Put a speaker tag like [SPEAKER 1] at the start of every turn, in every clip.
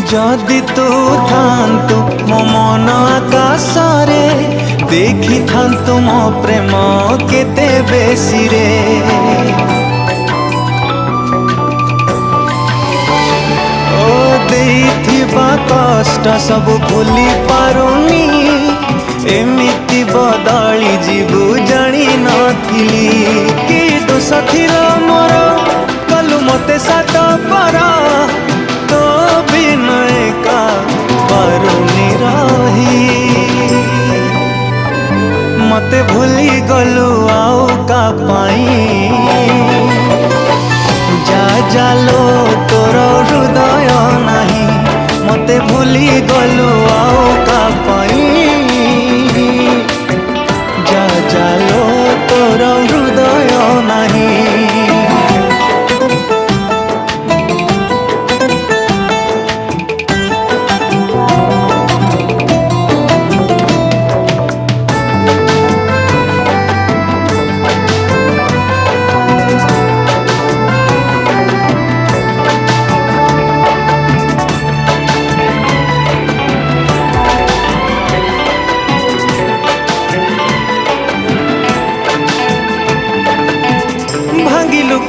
[SPEAKER 1] जदि तू थांतु मो मन आकाशरे देखी थांतु मो प्रेम केते बेसी रे। ओ देइथिबा कष्ट सब भूली पारुनी एमिति बदली जीवु जानी नथिली कि तो सखीर मोर कलु मते सात पर तो बिनय का पारुनी रही मते भूली गलु आउ का पाई जा जालो तोर हृदय नाही मते भूली गलु आउ का पाई जा जालो तोर हृदय नाही।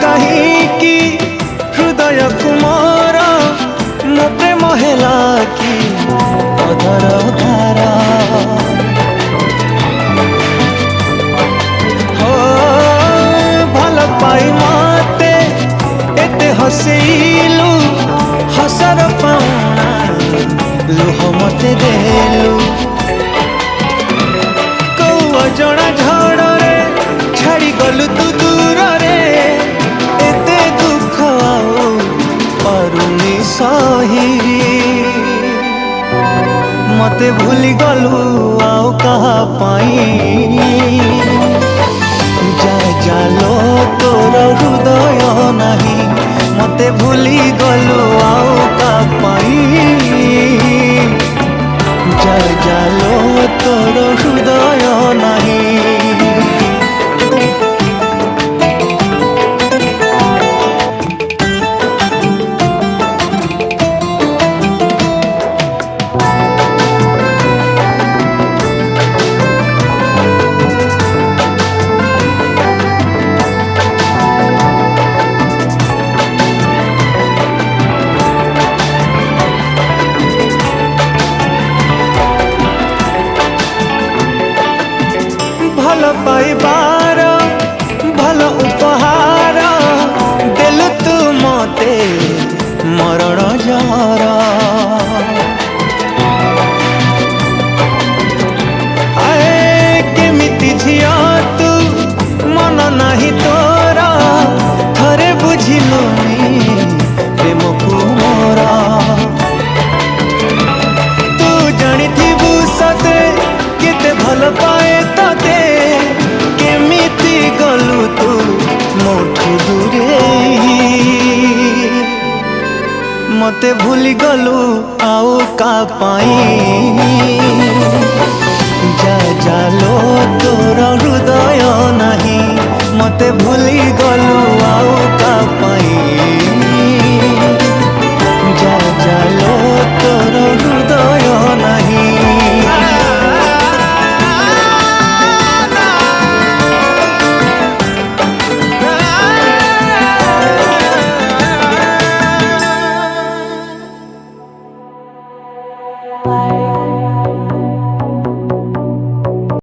[SPEAKER 1] कहीं हृदय कुमार मो प्रेम हेला कि अधर धारा हो भल पाई मते एते हसेलु हसर पाउना लुह मते देलु कौ अजणा झड़े छाड़ी गलु तू दूर रे सही मते भूली गलु आउ कहा पाई जा जालो तोर हृदय नाही मते भूली गलु आउ का पाई जा जालो तोर हृदय नाही। भल पाइबार भल उपहार देलु तू मते मरण जहर आए केमिति झिया तू मन नाही तोरा थरे बुझिलुनी प्रेम को मोरा तू जानिथिबु सते केते भल पाए तते केमिति गलु तू मोठू दूरे मते भूली गलु आउ का पाई जा जालो तोर हृदय नाही मते भूली गलु आउ का पाई।